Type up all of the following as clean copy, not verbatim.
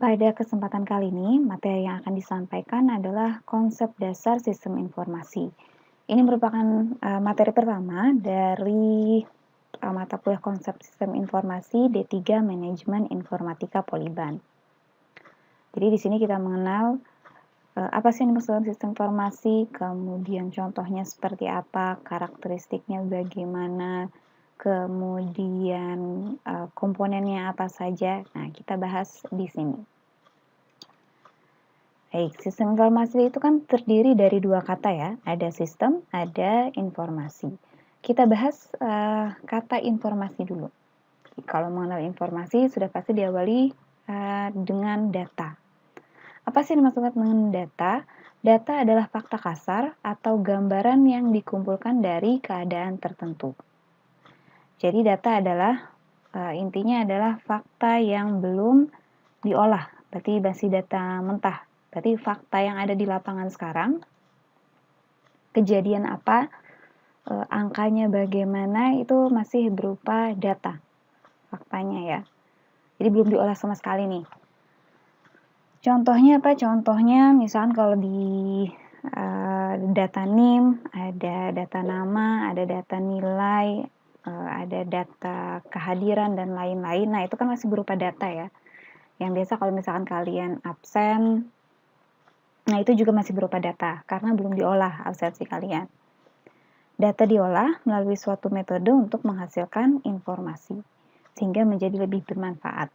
Pada kesempatan kali ini, materi yang akan disampaikan adalah konsep dasar sistem informasi. Ini merupakan materi pertama dari mata kuliah konsep sistem informasi D3 Manajemen Informatika Poliban. Jadi di sini kita mengenal apa sih yang dimaksud sistem informasi, kemudian contohnya seperti apa, karakteristiknya bagaimana, kemudian komponennya apa saja. Nah, kita bahas di sini. Baik, sistem informasi itu kan terdiri dari dua kata ya, ada sistem, ada informasi. Kita bahas kata informasi dulu. Kalau mengenal informasi sudah pasti diawali dengan data. Apa sih yang dimaksudkan dengan data? Data adalah fakta kasar atau gambaran yang dikumpulkan dari keadaan tertentu. Jadi data adalah intinya adalah fakta yang belum diolah, berarti masih data mentah. Berarti fakta yang ada di lapangan sekarang, kejadian apa, angkanya bagaimana, itu masih berupa data, faktanya ya. Jadi belum diolah sama sekali nih. Contohnya apa? Contohnya misalkan kalau di data NIM, ada data nama, ada data nilai, ada data kehadiran, dan lain-lain. Nah, itu kan masih berupa data ya. Yang biasa kalau misalkan kalian absen, nah, itu juga masih berupa data, karena belum diolah absensi kalian. Data diolah melalui suatu metode untuk menghasilkan informasi, sehingga menjadi lebih bermanfaat.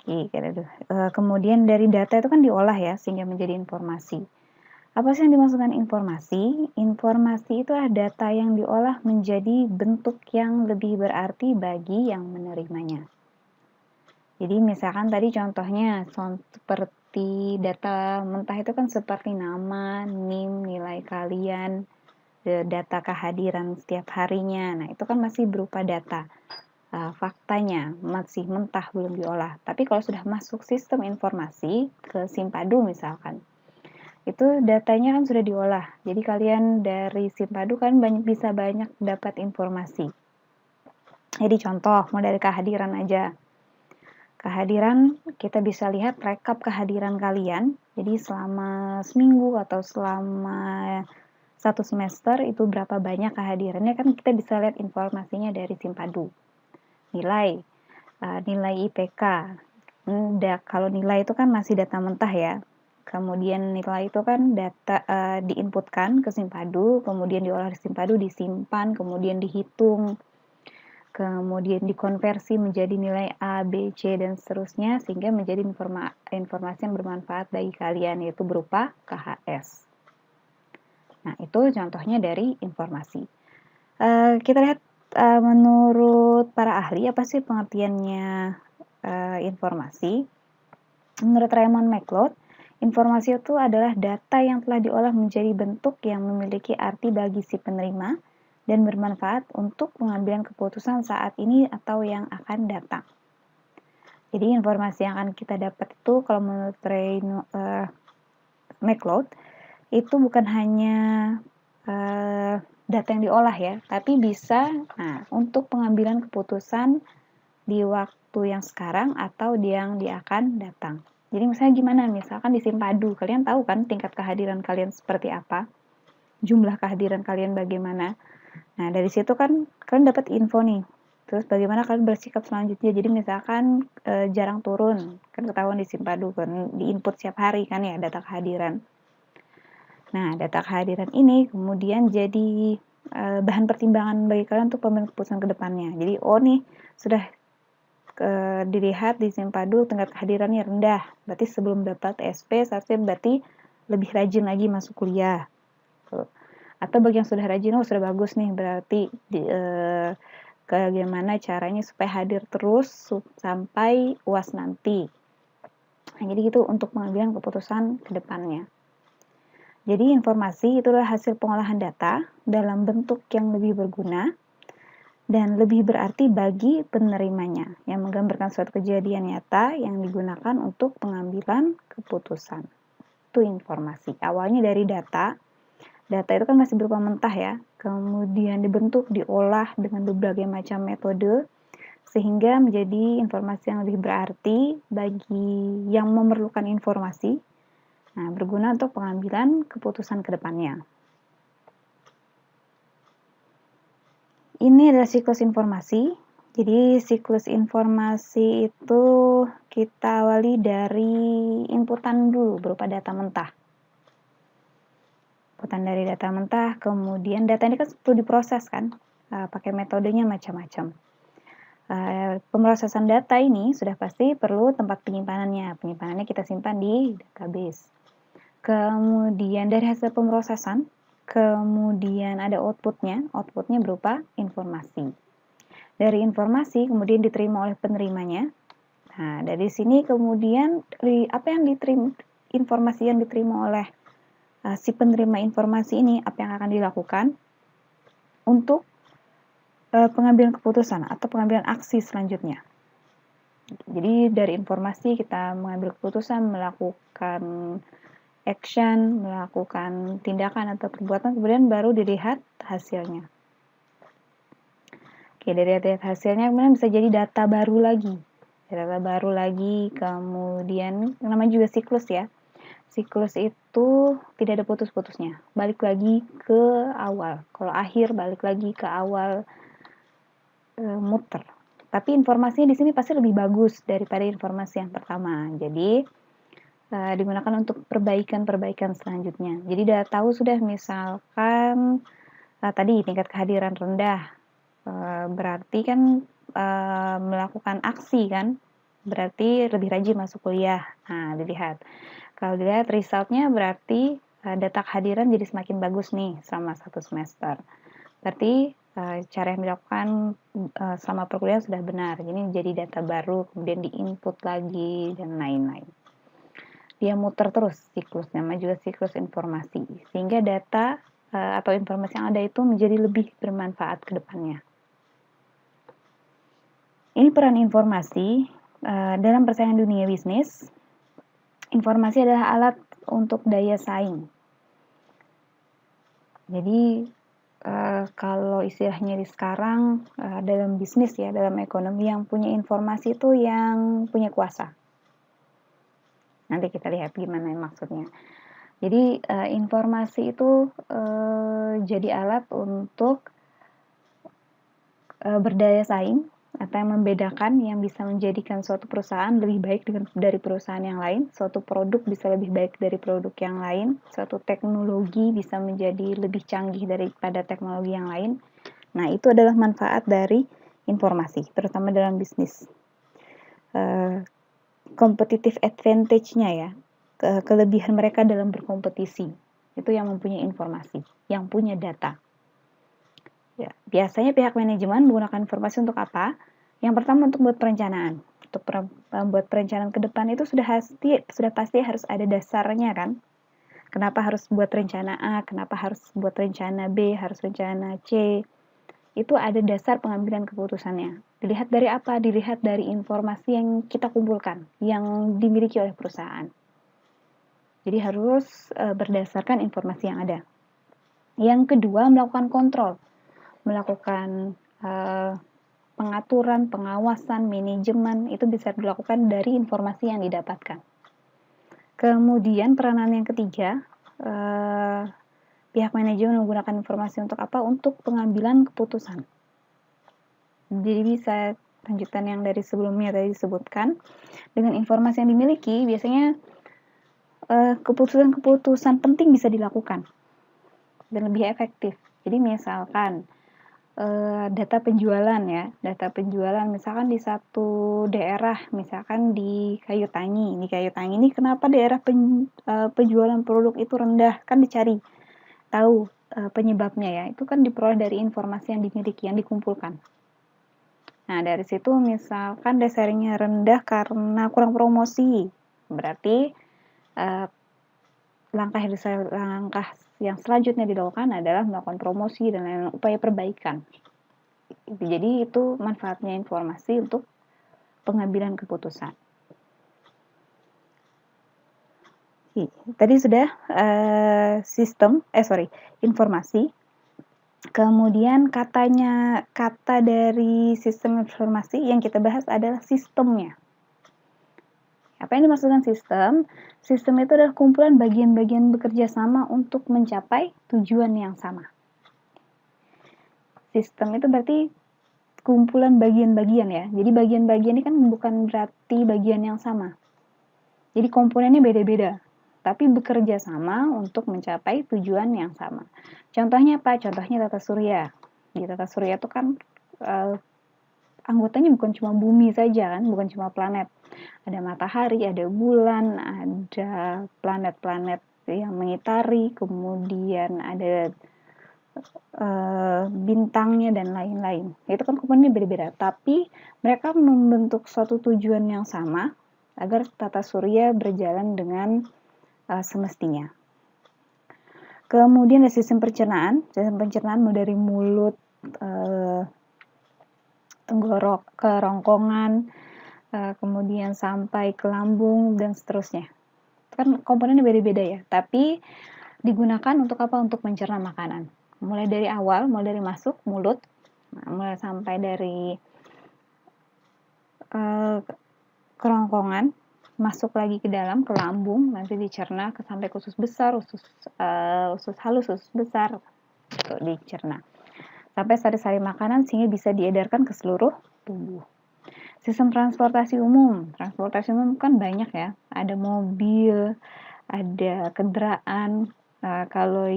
Oke, kemudian dari data itu kan diolah ya, sehingga menjadi informasi. Apa sih yang dimaksudkan informasi? Informasi itu adalah data yang diolah menjadi bentuk yang lebih berarti bagi yang menerimanya. Jadi misalkan tadi contohnya seperti data mentah itu kan seperti nama, NIM, nilai kalian, data kehadiran setiap harinya. Nah, itu kan masih berupa data. Faktanya masih mentah, belum diolah. Tapi kalau sudah masuk sistem informasi ke Simpadu misalkan, itu datanya kan sudah diolah. Jadi kalian dari Simpadu kan bisa banyak dapat informasi. Jadi contoh, mau dari kehadiran aja. Kehadiran, kita bisa lihat rekap kehadiran kalian. Jadi selama seminggu atau selama satu semester itu berapa banyak kehadirannya, kan kita bisa lihat informasinya dari Simpadu. Nilai IPK. Kalau nilai itu kan masih data mentah ya. Kemudian nilai itu kan data diinputkan ke Simpadu, kemudian diolah di Simpadu, disimpan, kemudian dihitung, kemudian dikonversi menjadi nilai A, B, C, dan seterusnya, sehingga menjadi informasi yang bermanfaat bagi kalian, yaitu berupa KHS. Nah, itu contohnya dari informasi. Kita lihat menurut para ahli, apa sih pengertiannya informasi? Menurut Raymond McLeod, informasi itu adalah data yang telah diolah menjadi bentuk yang memiliki arti bagi si penerima dan bermanfaat untuk pengambilan keputusan saat ini atau yang akan datang. Jadi informasi yang akan kita dapat itu, kalau menurut McLeod, itu bukan hanya data yang diolah ya, tapi bisa untuk pengambilan keputusan di waktu yang sekarang atau yang akan datang. Jadi misalnya gimana? Misalkan di Simpadu, kalian tahu kan tingkat kehadiran kalian seperti apa? Jumlah kehadiran kalian bagaimana? Nah, dari situ kan kalian dapat info nih. Terus bagaimana kalian bersikap selanjutnya? Jadi misalkan jarang turun, kan ketahuan di Simpadu kan diinput setiap hari kan ya data kehadiran. Nah, data kehadiran ini kemudian jadi bahan pertimbangan bagi kalian untuk pengambilan keputusan ke depannya. Jadi, nih sudah dilihat di Simpadu tingkat kehadirannya rendah. Berarti sebelum dapat SP, seharusnya berarti lebih rajin lagi masuk kuliah. Atau bagi yang sudah rajin, sudah bagus nih, berarti bagaimana caranya supaya hadir terus sampai UAS nanti. Nah, jadi gitu untuk pengambilan keputusan ke depannya. Jadi informasi itu adalah hasil pengolahan data dalam bentuk yang lebih berguna dan lebih berarti bagi penerimanya, yang menggambarkan suatu kejadian nyata yang digunakan untuk pengambilan keputusan. Itu informasi. Awalnya dari data. Data itu kan masih berupa mentah ya, kemudian dibentuk, diolah dengan berbagai macam metode, sehingga menjadi informasi yang lebih berarti bagi yang memerlukan informasi, berguna untuk pengambilan keputusan ke depannya. Ini adalah siklus informasi. Jadi siklus informasi itu kita awali dari inputan dulu berupa data mentah. Inputan dari data mentah, kemudian data ini kan perlu diproses kan, pakai metodenya macam-macam. Pemrosesan data ini sudah pasti perlu tempat penyimpanannya. Penyimpanannya kita simpan di database. Kemudian dari hasil pemrosesan, kemudian ada outputnya berupa informasi. Dari informasi kemudian diterima oleh penerimanya. Nah, dari sini kemudian apa yang diterima, informasi yang diterima oleh si penerima informasi ini, apa yang akan dilakukan untuk pengambilan keputusan atau pengambilan aksi selanjutnya. Jadi dari informasi kita mengambil keputusan, melakukan action, melakukan tindakan atau perbuatan, kemudian baru dilihat hasilnya. Oke, dari lihat hasilnya kemudian bisa jadi data baru lagi. Data baru lagi, kemudian namanya juga siklus ya. Siklus itu tidak ada putus-putusnya. Balik lagi ke awal. Kalau akhir balik lagi ke awal, muter. Tapi informasinya di sini pasti lebih bagus daripada informasi yang pertama. Jadi digunakan untuk perbaikan-perbaikan selanjutnya. Jadi udah tahu sudah misalkan tadi tingkat kehadiran rendah, berarti kan melakukan aksi kan, berarti lebih rajin masuk kuliah. Nah, dilihat. Kalau dilihat resultnya berarti data kehadiran jadi semakin bagus nih selama 1 semester. Berarti cara yang dilakukan selama perkuliahan sudah benar. Jadi jadi data baru, kemudian diinput lagi, dan lain-lain. Dia muter terus siklusnya, namanya juga siklus informasi. Sehingga data atau informasi yang ada itu menjadi lebih bermanfaat ke depannya. Ini peran informasi dalam persaingan dunia bisnis. Informasi adalah alat untuk daya saing. Jadi kalau istilahnya di sekarang dalam bisnis ya, dalam ekonomi, yang punya informasi itu yang punya kuasa. Nanti kita lihat gimana maksudnya. Jadi informasi itu jadi alat untuk berdaya saing, atau yang membedakan, yang bisa menjadikan suatu perusahaan lebih baik dari perusahaan yang lain, suatu produk bisa lebih baik dari produk yang lain, suatu teknologi bisa menjadi lebih canggih daripada teknologi yang lain. Nah, itu adalah manfaat dari informasi, terutama dalam bisnis. Competitive advantage-nya ya, kelebihan mereka dalam berkompetisi, itu yang mempunyai informasi, yang punya data. Ya, biasanya pihak manajemen menggunakan informasi untuk apa? Yang pertama untuk buat perencanaan. Untuk membuat perencanaan ke depan itu sudah pasti harus ada dasarnya kan? Kenapa harus buat rencana A? Kenapa harus buat rencana B? Harus rencana C? Itu ada dasar pengambilan keputusannya. Dilihat dari apa? Dilihat dari informasi yang kita kumpulkan, yang dimiliki oleh perusahaan. Jadi harus berdasarkan informasi yang ada. Yang kedua, melakukan kontrol. Melakukan pengaturan, pengawasan, manajemen, itu bisa dilakukan dari informasi yang didapatkan. Kemudian peranan yang ketiga, pihak manajemen menggunakan informasi untuk apa? Untuk pengambilan keputusan. Jadi bisa lanjutan yang dari sebelumnya tadi disebutkan, dengan informasi yang dimiliki biasanya keputusan-keputusan penting bisa dilakukan dan lebih efektif. Jadi misalkan data penjualan ya, data penjualan misalkan di satu daerah, misalkan di Kayu Tangi ini kenapa daerah penjualan produk itu rendah, kan dicari tahu penyebabnya ya, itu kan diperoleh dari informasi yang dimiliki, yang dikumpulkan. Nah, dari situ misalkan dasarnya rendah karena kurang promosi, berarti langkah yang selanjutnya dilakukan adalah melakukan promosi dan lain-lain, upaya perbaikan. Jadi itu manfaatnya informasi untuk pengambilan keputusan. Tadi sudah informasi. Kemudian kata dari sistem informasi yang kita bahas adalah sistemnya. Apa yang dimaksudkan sistem? Sistem itu adalah kumpulan bagian-bagian bekerja sama untuk mencapai tujuan yang sama. Sistem itu berarti kumpulan bagian-bagian ya. Jadi bagian-bagian ini kan bukan berarti bagian yang sama. Jadi komponennya beda-beda, tapi bekerja sama untuk mencapai tujuan yang sama. Contohnya apa? Contohnya tata surya. Di tata surya itu kan anggotanya bukan cuma bumi saja kan, bukan cuma planet. Ada matahari, ada bulan, ada planet-planet yang mengitari, kemudian ada bintangnya dan lain-lain. Itu kan komponennya beda-beda, tapi mereka membentuk suatu tujuan yang sama agar tata surya berjalan dengan semestinya. Kemudian ada sistem pencernaan. Sistem pencernaan mulai dari mulut, tenggorok, kerongkongan, kemudian sampai ke lambung dan seterusnya. Kan komponennya beda-beda ya, tapi digunakan untuk apa? Untuk mencerna makanan. Mulai dari awal, mulai dari masuk mulut, mulai sampai dari kerongkongan, masuk lagi ke dalam ke lambung, nanti dicerna sampai ke usus besar, usus halus, usus besar, itu dicerna sampai sari-sari makanan sehingga bisa diedarkan ke seluruh tubuh. Sistem transportasi umum kan banyak ya, ada mobil, ada kendaraan, kalau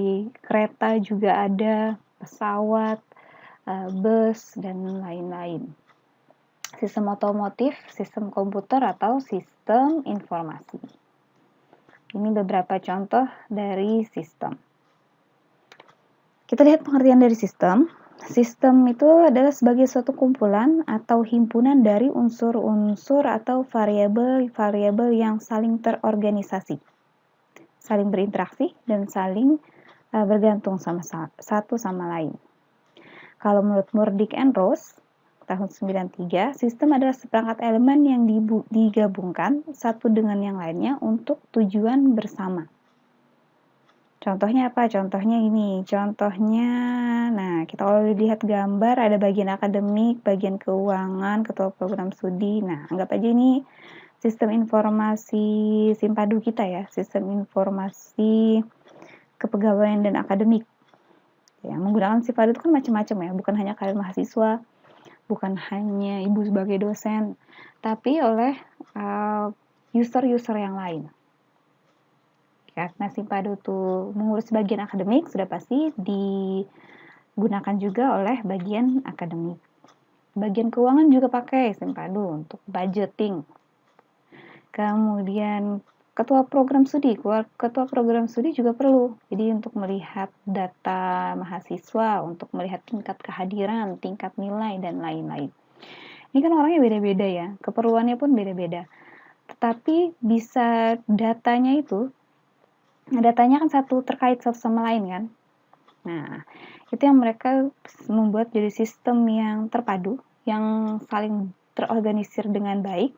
kereta juga ada, pesawat, bus dan lain-lain. Sistem otomotif, sistem komputer atau sistem informasi. Ini beberapa contoh dari sistem. Kita lihat pengertian dari sistem. Sistem itu adalah sebagai suatu kumpulan atau himpunan dari unsur-unsur atau variabel-variabel yang saling terorganisasi, saling berinteraksi, dan saling bergantung satu sama lain. Kalau menurut Murdyk and Rose, tahun 93, sistem adalah seperangkat elemen yang digabungkan satu dengan yang lainnya untuk tujuan bersama. Contohnya apa? Contohnya ini. Nah, kita kalau lihat gambar ada bagian akademik, bagian keuangan, ketua program studi. Nah, anggap aja ini sistem informasi Simpadu kita ya, sistem informasi kepegawaian dan akademik. Ya, menggunakan Simpadu itu kan macam-macam ya, bukan hanya kalian mahasiswa, bukan hanya ibu sebagai dosen, tapi oleh user-user yang lain. Karena Simpadu itu mengurus bagian akademik, sudah pasti digunakan juga oleh bagian akademik. Bagian keuangan juga pakai Simpadu untuk budgeting. Kemudian ketua program studi juga perlu. Jadi untuk melihat data mahasiswa, untuk melihat tingkat kehadiran, tingkat nilai, dan lain-lain. Ini kan orangnya beda-beda ya, keperluannya pun beda-beda. Tetapi bisa datanya kan terkait satu sama lain kan. Nah, itu yang mereka membuat jadi sistem yang terpadu, yang saling terorganisir dengan baik,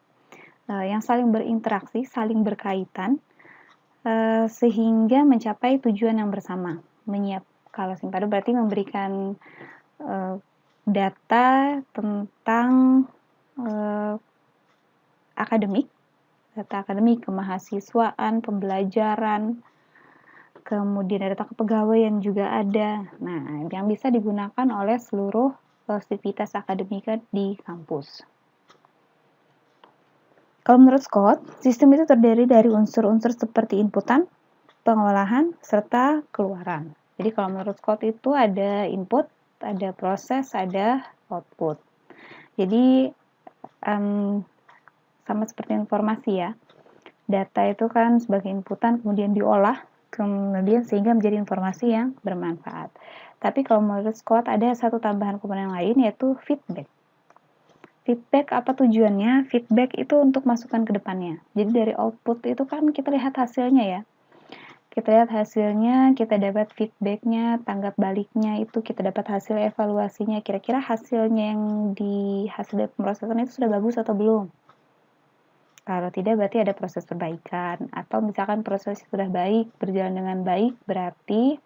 yang saling berinteraksi, saling berkaitan, sehingga mencapai tujuan yang bersama. Kalau Simpadu berarti memberikan data tentang data akademik, kemahasiswaan, pembelajaran, kemudian data kepegawaian juga ada. Nah, yang bisa digunakan oleh seluruh aktivitas akademika di kampus. Kalau menurut Scott, sistem itu terdiri dari unsur-unsur seperti inputan, pengolahan, serta keluaran. Jadi kalau menurut Scott itu ada input, ada proses, ada output. Jadi sama seperti informasi ya. Data itu kan sebagai inputan kemudian diolah, kemudian sehingga menjadi informasi yang bermanfaat. Tapi kalau menurut Scott ada satu tambahan komponen lain yaitu feedback. Feedback apa tujuannya? Feedback itu untuk masukan ke depannya. Jadi dari output itu kan kita lihat hasilnya ya. Kita lihat hasilnya, kita dapat feedbacknya, tanggap baliknya itu kita dapat hasil evaluasinya. Kira-kira hasilnya yang hasil dari pemrosesan itu sudah bagus atau belum? Kalau tidak berarti ada proses perbaikan. Atau misalkan proses sudah baik, berjalan dengan baik, berarti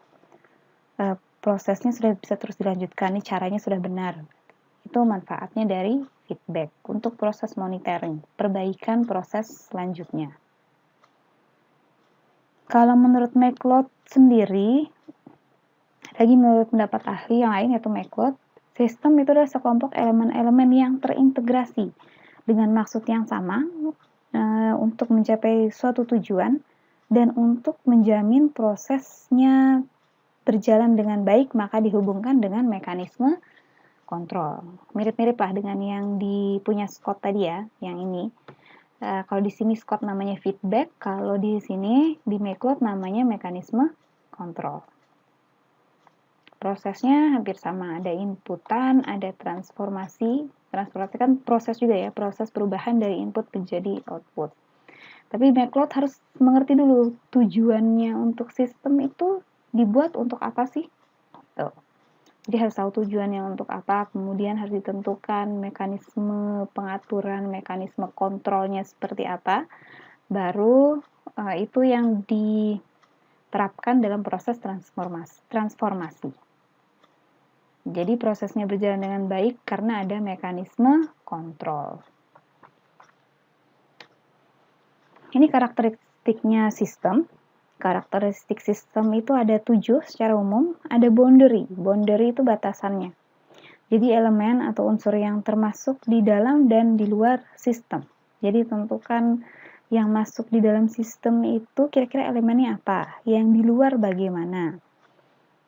prosesnya sudah bisa terus dilanjutkan, ini caranya sudah benar. Itu manfaatnya dari feedback untuk proses monitoring, perbaikan proses selanjutnya. Kalau menurut McLeod sendiri, lagi menurut pendapat ahli yang lain yaitu McLeod, sistem itu adalah sekelompok elemen-elemen yang terintegrasi dengan maksud yang sama untuk mencapai suatu tujuan dan untuk menjamin prosesnya berjalan dengan baik, maka dihubungkan dengan mekanisme kontrol. Mirip-mirip lah dengan yang punya Scott tadi ya, yang ini. Kalau di sini Scott namanya feedback, kalau di sini di McLeod namanya mekanisme kontrol. Prosesnya hampir sama, ada inputan, ada transformasi. Transformasi kan proses juga ya, proses perubahan dari input menjadi output. Tapi McLeod harus mengerti dulu tujuannya untuk sistem itu dibuat untuk apa sih? Tuh. Jadi harus tahu tujuannya untuk apa, kemudian harus ditentukan mekanisme pengaturan, mekanisme kontrolnya seperti apa, baru itu yang diterapkan dalam proses transformasi. Jadi prosesnya berjalan dengan baik karena ada mekanisme kontrol. Ini karakteristiknya sistem. Karakteristik sistem itu ada 7 secara umum. Ada boundary. Boundary itu batasannya. Jadi elemen atau unsur yang termasuk di dalam dan di luar sistem. Jadi tentukan yang masuk di dalam sistem itu kira-kira elemennya apa, yang di luar bagaimana.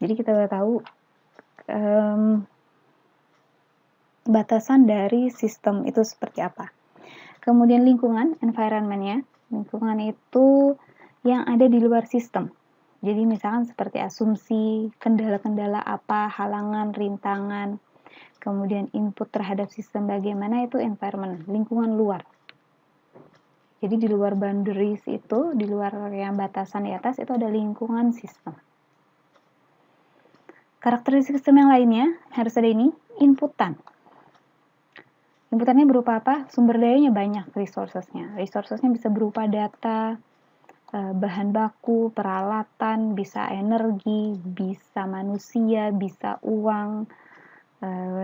Jadi kita udah tahu batasan dari sistem itu seperti apa. Kemudian lingkungan, environment-nya. Lingkungan itu yang ada di luar sistem. Jadi misalkan seperti asumsi, kendala-kendala apa, halangan, rintangan, kemudian input terhadap sistem bagaimana, itu environment, lingkungan luar. Jadi di luar boundaries itu, di luar yang batasan di atas, itu ada lingkungan sistem. Karakteristik sistem yang lainnya, harus ada ini, inputan. Inputannya berupa apa? Sumber dayanya banyak, resourcesnya. Resourcesnya bisa berupa data, bahan baku, peralatan, bisa energi, bisa manusia, bisa uang,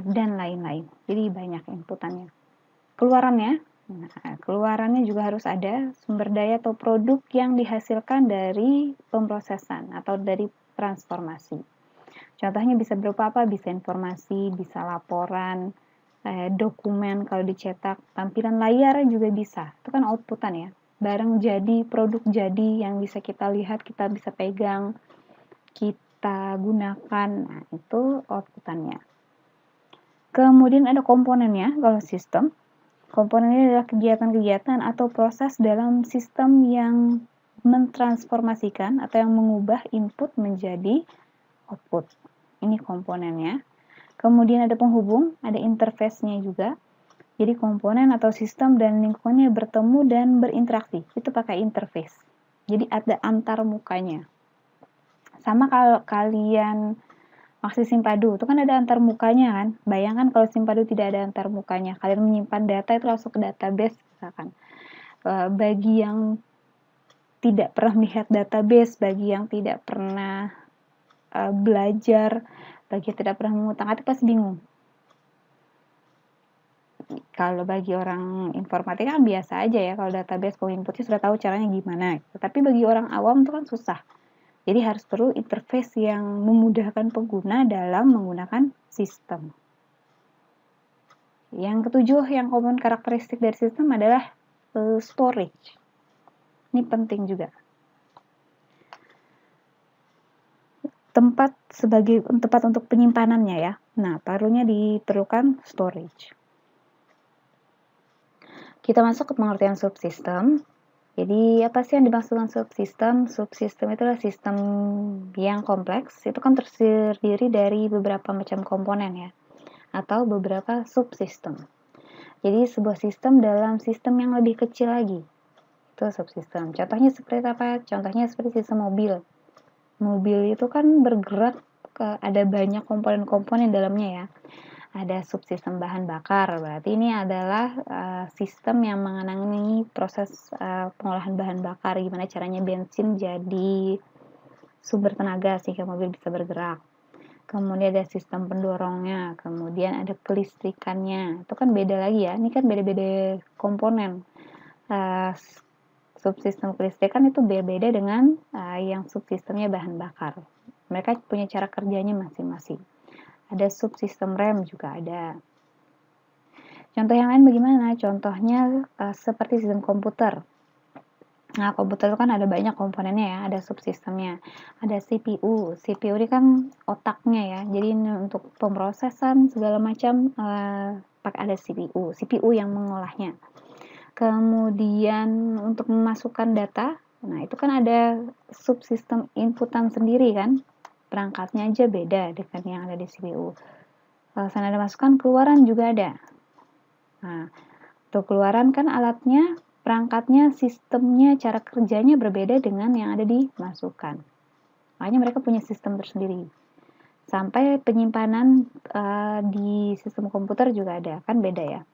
dan lain-lain. Jadi banyak inputannya. Keluarannya juga harus ada sumber daya atau produk yang dihasilkan dari pemrosesan atau dari transformasi. Contohnya bisa berupa apa? Bisa informasi, bisa laporan, dokumen kalau dicetak, tampilan layar juga bisa. Itu kan outputan ya. Barang jadi, produk jadi yang bisa kita lihat, kita bisa pegang, kita gunakan. Nah, itu outputannya. Kemudian ada komponennya kalau sistem. Komponennya adalah kegiatan-kegiatan atau proses dalam sistem yang mentransformasikan atau yang mengubah input menjadi output. Ini komponennya. Kemudian ada penghubung, ada interface-nya juga. Jadi komponen atau sistem dan lingkungannya bertemu dan berinteraksi. Itu pakai interface. Jadi ada antar mukanya. Sama kalau kalian maksud Simpadu, itu kan ada antar mukanya kan. Bayangkan kalau Simpadu tidak ada antar mukanya. Kalian menyimpan data itu langsung ke database misalkan. Bagi yang tidak pernah melihat database, bagi yang tidak pernah belajar, bagi yang tidak pernah mengutak-atik pasti bingung. Kalau bagi orang informatika kan biasa aja ya, kalau database mau inputnya sudah tahu caranya gimana. Tapi bagi orang awam itu kan susah. Jadi harus perlu interface yang memudahkan pengguna dalam menggunakan sistem. Yang ketujuh yang komponen karakteristik dari sistem adalah storage. Ini penting juga. Tempat untuk penyimpanannya ya. Nah, perlunya diperlukan storage. Kita masuk ke pengertian subsistem. Jadi, apa sih yang dimaksud dengan subsistem? Subsistem itu adalah sistem yang kompleks. Itu kan terdiri dari beberapa macam komponen ya, atau beberapa subsistem. Jadi, sebuah sistem dalam sistem yang lebih kecil lagi. Itu subsistem. Contohnya seperti apa? Contohnya seperti sistem mobil. Mobil itu kan bergerak, ada banyak komponen-komponen dalamnya ya. Ada subsistem bahan bakar, berarti ini adalah sistem yang mengenai proses pengolahan bahan bakar, gimana caranya bensin jadi sumber tenaga sehingga mobil bisa bergerak. kemudian ada sistem pendorongnya, kemudian ada kelistrikannya. Itu kan beda lagi ya, ini kan beda-beda komponen. Subsistem kelistrikan itu beda-beda dengan yang subsistemnya bahan bakar. Mereka punya cara kerjanya masing-masing. Ada subsistem rem juga ada. Contoh yang lain bagaimana? Contohnya seperti sistem komputer. Nah, komputer itu kan ada banyak komponennya ya, ada subsistemnya. Ada CPU. CPU ini kan otaknya ya. Jadi untuk pemrosesan segala macam pakai ada CPU. CPU yang mengolahnya. Kemudian untuk memasukkan data, nah itu kan ada subsistem inputan sendiri kan. Perangkatnya aja beda dengan yang ada di CPU. Sana ada masukan, keluaran juga ada. Nah, untuk keluaran kan alatnya, perangkatnya, sistemnya, cara kerjanya berbeda dengan yang ada di masukan. Makanya mereka punya sistem tersendiri. Sampai penyimpanan di sistem komputer juga ada, kan beda ya.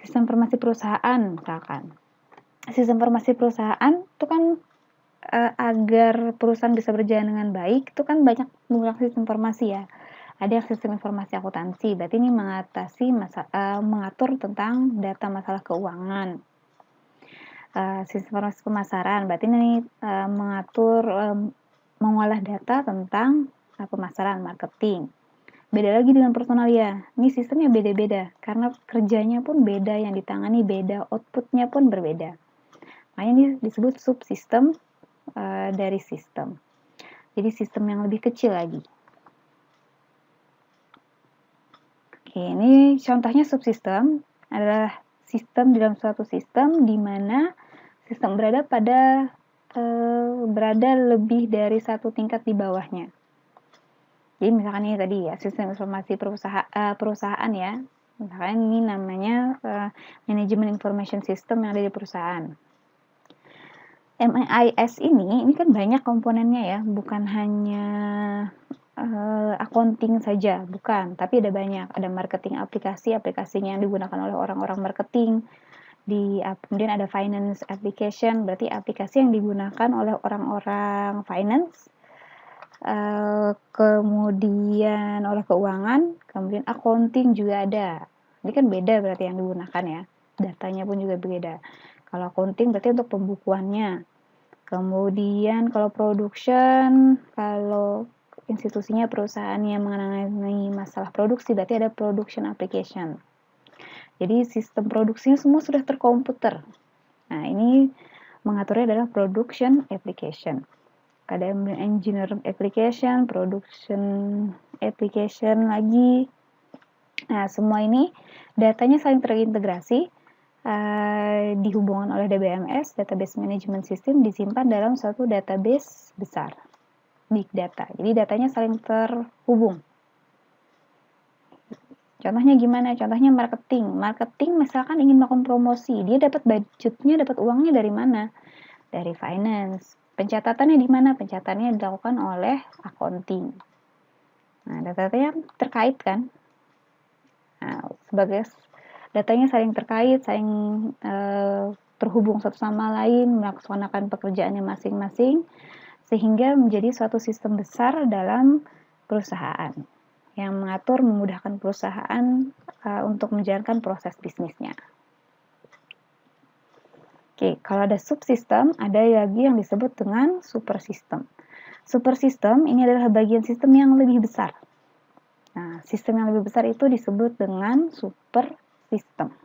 Sistem informasi perusahaan misalkan. Sistem informasi perusahaan itu kan agar perusahaan bisa berjalan dengan baik, itu kan banyak menggunakan sistem informasi ya. Ada yang sistem informasi akuntansi, berarti ini mengatur tentang data masalah keuangan. Sistem informasi pemasaran, berarti ini mengatur mengolah data tentang pemasaran, marketing. Beda lagi dengan personalia, ini sistemnya beda-beda, karena kerjanya pun beda, yang ditangani beda, outputnya pun berbeda. Makanya ini disebut subsistem dari sistem. Jadi sistem yang lebih kecil lagi. Oke, ini contohnya subsistem adalah sistem dalam suatu sistem di mana sistem berada lebih dari satu tingkat di bawahnya. Jadi misalkan ini tadi ya, sistem informasi perusahaan ya. Misalkan ini namanya Management Information System yang ada di perusahaan. MIS ini kan banyak komponennya ya, bukan hanya accounting saja, bukan, tapi ada banyak, ada marketing aplikasinya yang digunakan oleh orang-orang marketing, kemudian ada finance application, berarti aplikasi yang digunakan oleh orang-orang finance, kemudian oleh keuangan, kemudian accounting juga ada. Ini kan beda berarti yang digunakan ya, datanya pun juga beda. Kalau accounting berarti untuk pembukuannya. Kemudian kalau production, kalau institusinya perusahaan yang mengenai masalah produksi, berarti ada production application. Jadi sistem produksinya semua sudah terkomputer. Nah, ini mengaturnya adalah production application. Ada engineer application, production application lagi. Nah, semua ini datanya saling terintegrasi, dihubungkan oleh DBMS, Database Management System, disimpan dalam suatu database besar, big data. Jadi datanya saling terhubung. Contohnya gimana? Contohnya marketing. Marketing misalkan ingin melakukan promosi, dia dapat budgetnya, dapat uangnya dari mana? Dari finance. Pencatatannya di mana? Pencatatannya dilakukan oleh accounting. Nah, datanya terkait kan? Nah, sebagai datanya saling terkait, saling terhubung satu sama lain, melaksanakan pekerjaannya masing-masing, sehingga menjadi suatu sistem besar dalam perusahaan yang mengatur, memudahkan perusahaan untuk menjalankan proses bisnisnya. Oke, kalau ada subsistem, ada lagi yang disebut dengan supersistem. Supersistem ini adalah bagian sistem yang lebih besar. Nah, sistem yang lebih besar itu disebut dengan supersistem.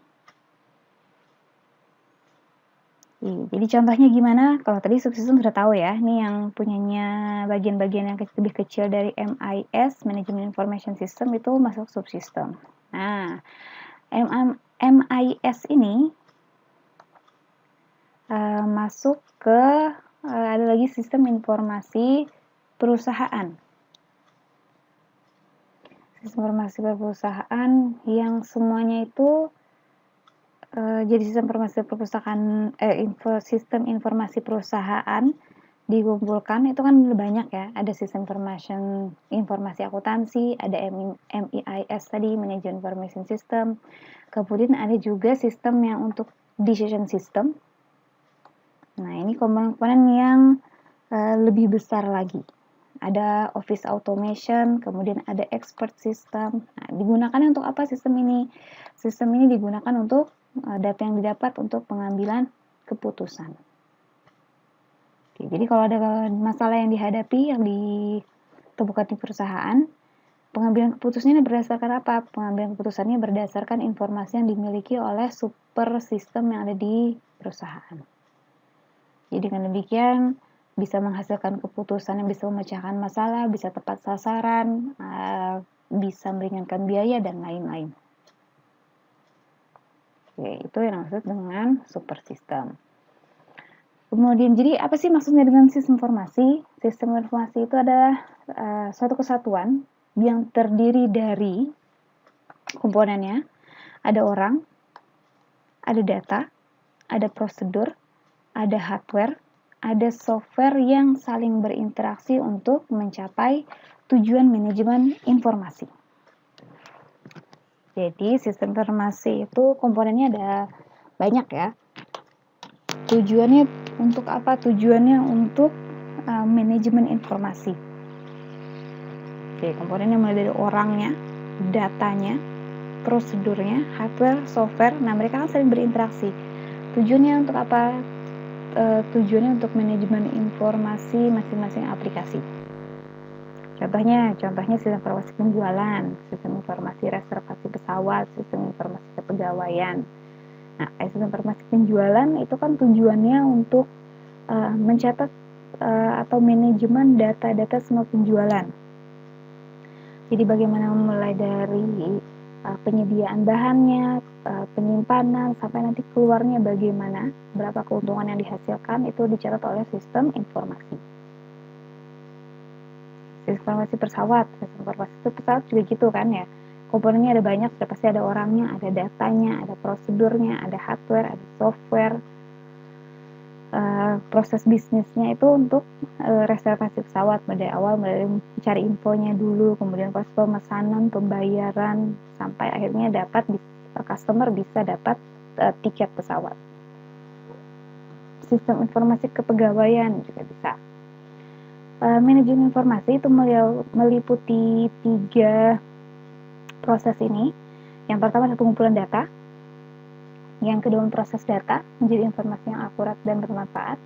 Jadi contohnya gimana? Kalau tadi subsistem sudah tahu ya, ini yang punyanya bagian-bagian yang lebih kecil dari MIS, Management Information System, itu masuk subsistem. Nah, MIS ini masuk ke ada lagi sistem informasi perusahaan. Sistem informasi perusahaan yang semuanya itu jadi sistem informasi perpustakaan, sistem informasi perusahaan dikumpulkan itu kan banyak ya. Ada sistem informasi akuntansi, ada MIS tadi, Management Information System. Kemudian ada juga sistem yang untuk decision system. Nah, ini komponen-komponen yang lebih besar lagi. ada office automation, kemudian ada expert system. Nah, digunakannya untuk apa sistem ini? Sistem ini digunakan untuk data yang didapat untuk pengambilan keputusan. Oke, jadi kalau ada masalah yang dihadapi, yang ditemukan di perusahaan, pengambilan keputusannya berdasarkan apa? Pengambilan keputusannya berdasarkan informasi yang dimiliki oleh super sistem yang ada di perusahaan. Jadi dengan demikian bisa menghasilkan keputusan yang bisa memecahkan masalah, bisa tepat sasaran, bisa meringankan biaya, dan lain-lain. Oke, itu yang maksud dengan super system. Kemudian, jadi apa sih maksudnya dengan sistem informasi? Sistem informasi itu adalah suatu kesatuan yang terdiri dari komponennya, ada orang, ada data, ada prosedur, ada hardware, ada software yang saling berinteraksi untuk mencapai tujuan manajemen informasi. Jadi sistem informasi itu komponennya ada banyak ya. Tujuannya untuk apa? Tujuannya untuk manajemen informasi. Oke, komponennya mulai dari orangnya, datanya, prosedurnya, hardware, software. Nah, mereka kan saling berinteraksi. Tujuannya untuk apa? Tujuannya untuk manajemen informasi masing-masing aplikasi. Contohnya sistem informasi penjualan, sistem informasi reservasi pesawat, sistem informasi kepegawaian. Nah, sistem informasi penjualan itu kan tujuannya untuk mencatat atau manajemen data-data semua penjualan. Jadi bagaimana mulai dari penyediaan bahannya, penyimpanan, sampai nanti keluarnya bagaimana, berapa keuntungan yang dihasilkan, itu dicatat oleh sistem informasi. Sistem informasi pesawat, sistem informasi pesawat juga gitu kan ya. Komponennya ada banyak, sudah pasti ada orangnya, ada datanya, ada prosedurnya, ada hardware, ada software. Proses bisnisnya itu untuk reservasi pesawat dari awal, mulai mencari infonya dulu, kemudian proses pemesanan, pembayaran, sampai akhirnya dapat customer bisa dapat tiket pesawat. Sistem informasi kepegawaian juga bisa. Manajemen informasi itu meliputi 3 proses ini. Yang pertama adalah pengumpulan data, yang kedua proses data menjadi informasi yang akurat dan bermanfaat.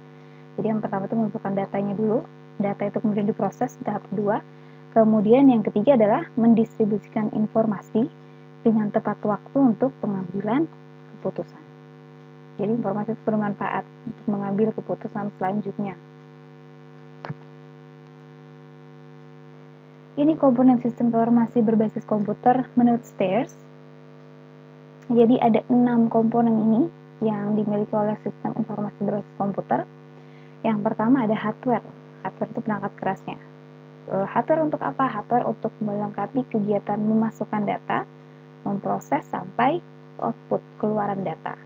Jadi yang pertama itu mengumpulkan datanya dulu, data itu kemudian diproses tahap kedua. Kemudian yang ketiga adalah mendistribusikan informasi dengan tepat waktu untuk pengambilan keputusan. Jadi informasi itu bermanfaat untuk mengambil keputusan selanjutnya. Ini komponen sistem informasi berbasis komputer menurut Stairs. Jadi ada 6 komponen ini yang dimiliki oleh sistem informasi berbasis komputer. Yang pertama ada hardware. Hardware itu perangkat kerasnya. Hardware untuk apa? Hardware untuk melengkapi kegiatan memasukkan data, memproses sampai output keluaran data.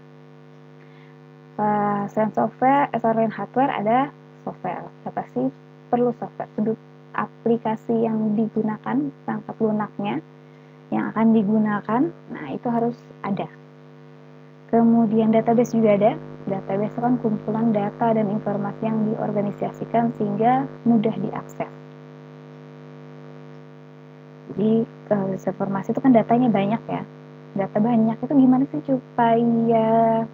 Selain hardware ada software. Pasti perlu software. Sudut aplikasi yang digunakan, perangkat lunaknya yang akan digunakan, nah itu harus ada. Kemudian database juga ada. Database itu kan kumpulan data dan informasi yang diorganisasikan sehingga mudah diakses. Jadi informasi itu kan datanya banyak ya. Data banyak itu gimana sih supaya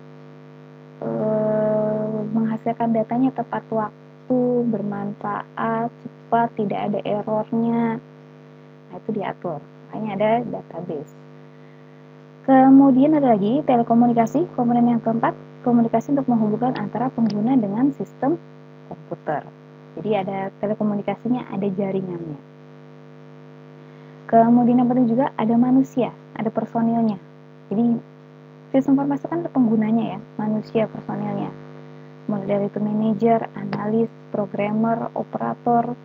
menghasilkan datanya tepat waktu, bermanfaat, cepat, tidak ada errornya. Nah, itu diatur. Makanya ada database. Kemudian ada lagi telekomunikasi, komponen yang keempat, komunikasi untuk menghubungkan antara pengguna dengan sistem komputer. Jadi ada telekomunikasinya, ada jaringannya. Kemudian yang penting juga ada manusia, ada personilnya. Jadi sistem informasi kan ada penggunanya ya, manusia personilnya. Mulai dari itu manajer, analis, programmer, operator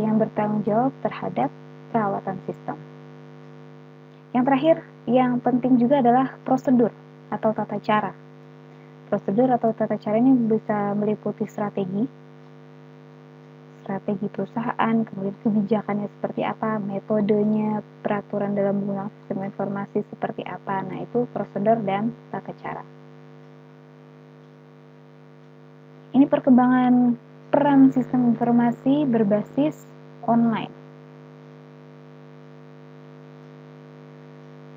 yang bertanggung jawab terhadap perawatan sistem. Yang terakhir, yang penting juga adalah prosedur atau tata cara. Prosedur atau tata cara ini bisa meliputi strategi perusahaan, kemudian kebijakannya seperti apa, metodenya, peraturan dalam menggunakan sistem informasi seperti apa. Nah, itu prosedur dan tata cara. Ini perkembangan peran sistem informasi berbasis online.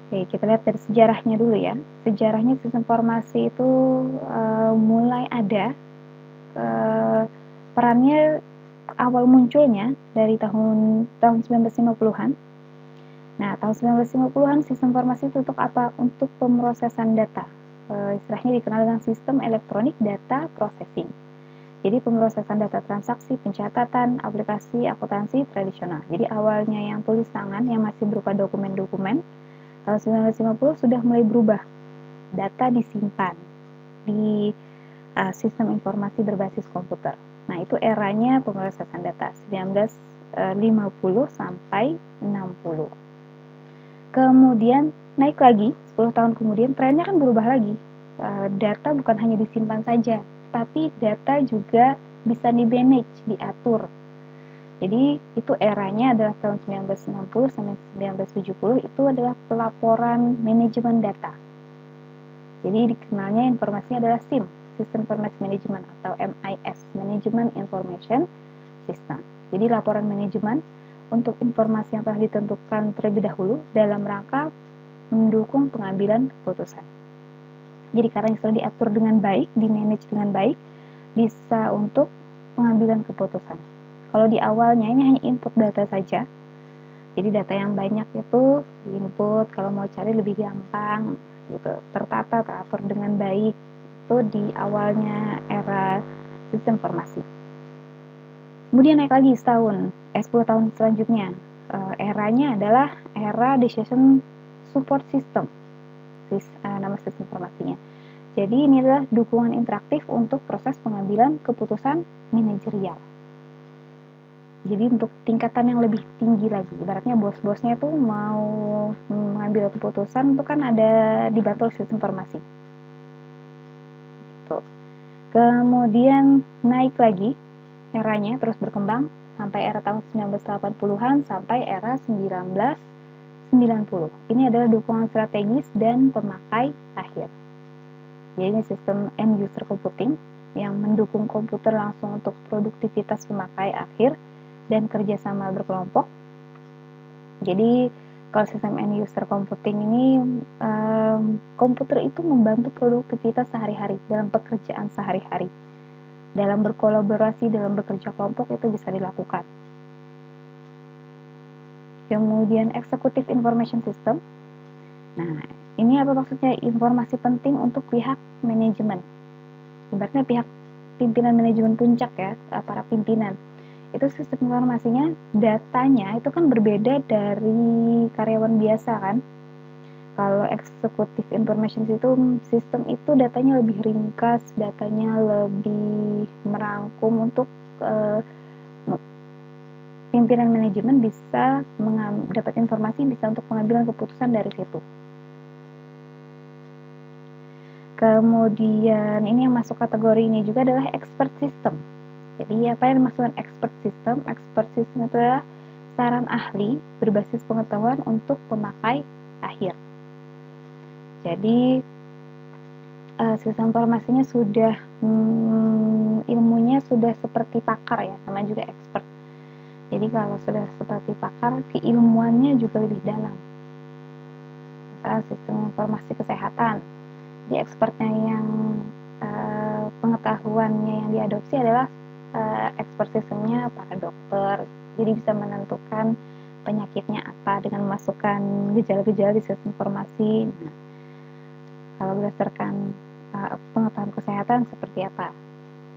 Oke, kita lihat dari sejarahnya dulu ya. Sejarahnya sistem informasi itu mulai ada perannya awal munculnya dari tahun 1950-an. Nah, tahun 1950-an sistem informasi itu untuk apa? Untuk pemrosesan data. Istilahnya dikenal dengan sistem elektronik data processing. Jadi pemrosesan data transaksi, pencatatan, aplikasi, akuntansi tradisional. Jadi awalnya yang tulis tangan yang masih berupa dokumen-dokumen, tahun 1950 sudah mulai berubah. Data disimpan di sistem informasi berbasis komputer. Nah, itu eranya pemrosesan data 1950 sampai 60. Kemudian naik lagi 10 tahun kemudian trennya kan berubah lagi. Data bukan hanya disimpan saja, tapi data juga bisa di-manage, diatur. Jadi itu eranya adalah tahun 1960 sampai 1970, itu adalah pelaporan manajemen data. Jadi dikenalnya informasinya adalah SIM, System Information Management, atau MIS, Management Information System. Jadi laporan manajemen untuk informasi yang telah ditentukan terlebih dahulu dalam rangka mendukung pengambilan keputusan. Jadi karena sudah diatur dengan baik, di-manage dengan baik, bisa untuk pengambilan keputusan. Kalau di awalnya ini hanya input data saja, jadi data yang banyak itu diinput, kalau mau cari lebih gampang, gitu, tertata, teratur dengan baik, itu di awalnya era sistem informasi. Kemudian naik lagi 10 tahun selanjutnya, eranya adalah era decision support system, nama sistem informasinya. Jadi ini adalah dukungan interaktif untuk proses pengambilan keputusan manajerial. Jadi untuk tingkatan yang lebih tinggi lagi, ibaratnya bos-bosnya itu mau mengambil keputusan itu kan ada dibantu sistem informasi. Tuh. Kemudian naik lagi eranya, terus berkembang sampai era tahun 1980-an sampai era 1990. Ini adalah dukungan strategis dan pemakai akhir. Jadi ini sistem end user computing yang mendukung komputer langsung untuk produktivitas pemakai akhir dan kerjasama berkelompok. Jadi kalau sistem end user computing ini komputer itu membantu produktivitas sehari-hari dalam pekerjaan sehari-hari. Dalam berkolaborasi, dalam bekerja kelompok itu bisa dilakukan. Kemudian executive information system. Nah, ini apa maksudnya? Informasi penting untuk pihak manajemen. Ibaratnya pihak pimpinan manajemen puncak ya, para pimpinan. Itu sistem informasinya, datanya itu kan berbeda dari karyawan biasa kan. Kalau executive information system itu datanya lebih ringkas, datanya lebih merangkum untuk pimpinan manajemen bisa dapat informasi, bisa untuk pengambilan keputusan dari situ. Kemudian ini yang masuk kategori ini juga adalah expert system. Jadi apa yang dimaksudkan expert system? Expert system itu adalah saran ahli berbasis pengetahuan untuk pemakai akhir. Jadi sistem informasinya sudah ilmunya sudah seperti pakar ya, sama juga expert. Jadi kalau sudah seperti pakar, keilmuannya juga lebih dalam. Misalnya sistem informasi kesehatan, di expertnya yang pengetahuannya yang diadopsi adalah expert sistemnya para dokter. Jadi bisa menentukan penyakitnya apa dengan memasukkan gejala-gejala di sistem informasi. Nah, kalau berdasarkan pengetahuan kesehatan seperti apa,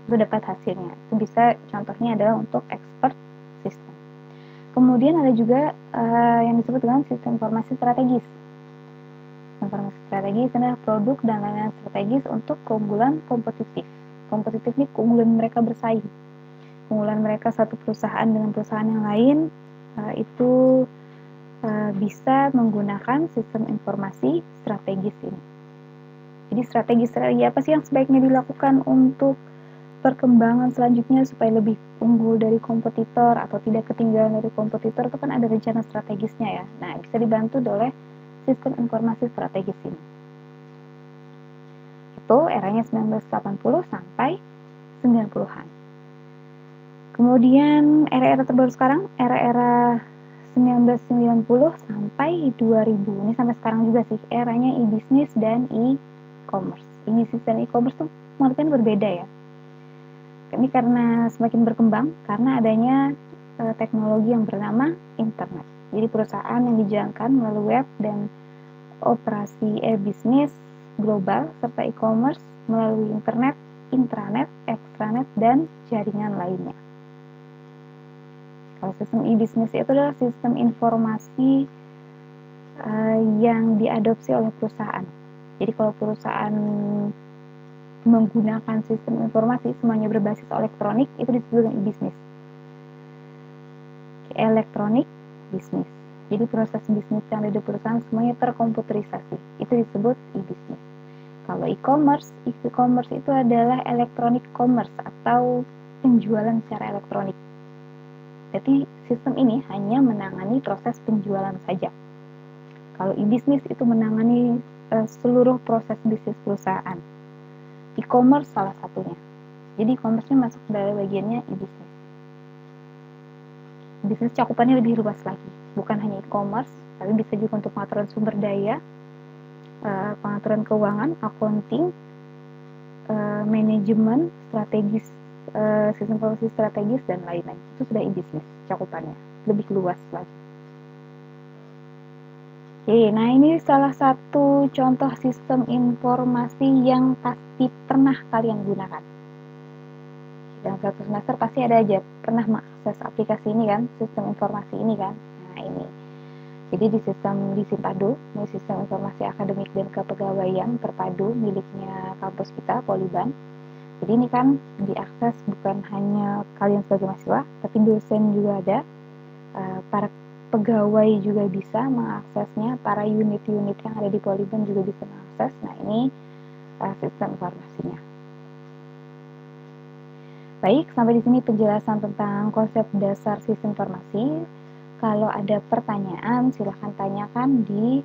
itu dapat hasilnya. Itu bisa contohnya adalah untuk expert system. Kemudian ada juga yang disebut dengan sistem informasi strategis. Informasi strategis adalah produk dan layanan strategis untuk keunggulan kompetitif. Kompetitif ini keunggulan mereka bersaing. Keunggulan mereka satu perusahaan dengan perusahaan yang lain itu bisa menggunakan sistem informasi strategis ini. Jadi strategi apa sih yang sebaiknya dilakukan untuk perkembangan selanjutnya supaya lebih unggul dari kompetitor atau tidak ketinggalan dari kompetitor, itu kan ada rencana strategisnya ya. Nah, bisa dibantu oleh sistem informasi strategis ini. Itu eranya 1980 sampai 90-an. Kemudian era-era terbaru sekarang, era-era 1990 sampai 2000, ini sampai sekarang juga sih, eranya e-business dan e-commerce. E-business dan e-commerce tuh pengertian berbeda ya. Ini karena semakin berkembang, karena adanya teknologi yang bernama internet. Jadi perusahaan yang dijalankan melalui web dan operasi e-business global serta e-commerce melalui internet, intranet, extranet, dan jaringan lainnya. Kalau sistem e-business itu adalah sistem informasi yang diadopsi oleh perusahaan. Jadi kalau perusahaan menggunakan sistem informasi semuanya berbasis elektronik, itu disebut dengan e-business. Elektronik bisnis. Jadi proses bisnis yang ada di perusahaan semuanya terkomputerisasi. Itu disebut e-business. Kalau e-commerce itu adalah electronic commerce atau penjualan secara elektronik. Jadi sistem ini hanya menangani proses penjualan saja. Kalau e-business itu menangani seluruh proses bisnis perusahaan. E-commerce salah satunya. Jadi e-commerce-nya masuk dalam bagiannya e-business. Bisnis cakupannya lebih luas lagi. Bukan hanya e-commerce, tapi bisa juga untuk pengaturan sumber daya, pengaturan keuangan, accounting, manajemen, strategis, sistem informasi strategis, dan lain-lain. Itu sudah e-business cakupannya. Lebih luas lagi. Oke, nah ini salah satu contoh sistem informasi yang pasti pernah kalian gunakan. Dalam satu semester pasti ada aja pernah mengakses aplikasi ini kan, sistem informasi ini kan. Nah ini, jadi di Simpado, ini sistem informasi akademik dan kepegawaian terpadu miliknya kampus kita, Poliban. Jadi ini kan diakses bukan hanya kalian sebagai mahasiswa, tapi dosen juga ada, para pegawai juga bisa mengaksesnya, para unit-unit yang ada di Poliban juga bisa mengakses. Nah ini sistem informasinya. Baik, sampai di sini penjelasan tentang konsep dasar sistem informasi. Kalau ada pertanyaan, silahkan tanyakan di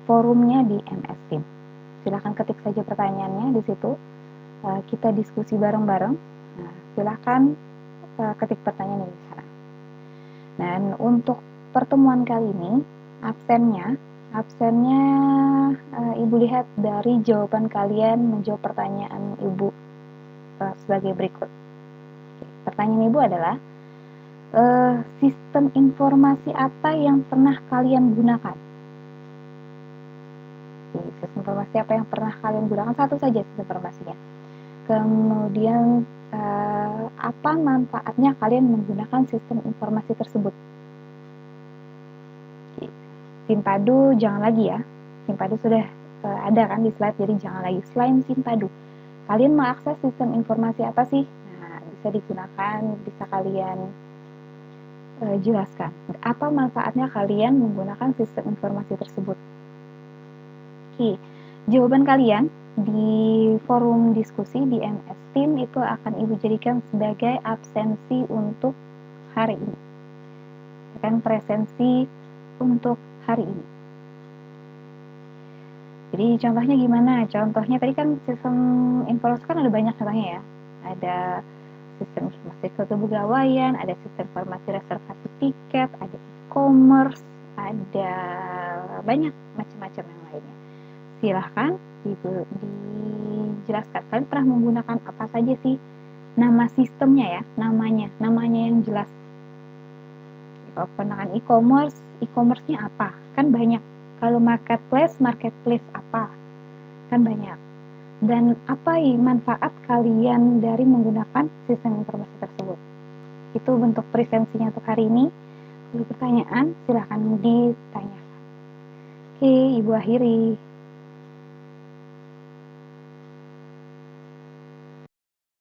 forumnya di MS Team. Silahkan ketik saja pertanyaannya di situ. Kita diskusi bareng-bareng. Nah, silahkan ketik pertanyaan di sana. Dan untuk pertemuan kali ini, absennya Ibu lihat dari jawaban kalian menjawab pertanyaan Ibu sebagai berikut. Pertanyaan Ibu adalah, sistem informasi apa yang pernah kalian gunakan? Sistem informasi apa yang pernah kalian gunakan? Satu saja sistem informasinya. Kemudian apa manfaatnya kalian menggunakan sistem informasi tersebut? Simpado jangan lagi ya. Simpado sudah ada kan di slide, jadi jangan lagi. Selain Simpado, kalian mengakses sistem informasi apa sih? Nah, bisa digunakan, bisa kalian jelaskan. Apa manfaatnya kalian menggunakan sistem informasi tersebut? Oke, jawaban kalian di forum diskusi di MS Team itu akan Ibu jadikan sebagai absensi untuk hari ini. Akan presensi untuk hari ini. Jadi contohnya gimana? Contohnya tadi kan sistem informasi kan ada banyak contohnya ya. Ada sistem informasi kepegawaian, ada sistem informasi reservasi tiket, ada e-commerce, ada banyak macam-macam yang lainnya. Silahkan dijelaskan, kalian pernah menggunakan apa saja sih? Nama sistemnya ya, namanya yang jelas. Kalau penggunaan e-commerce-nya apa? Kan banyak. Kalau marketplace apa? Kan banyak. Dan apa manfaat kalian dari menggunakan sistem informasi tersebut? Itu bentuk presensinya untuk hari ini. Kalau pertanyaan, silahkan ditanyakan. Oke, Ibu akhiri.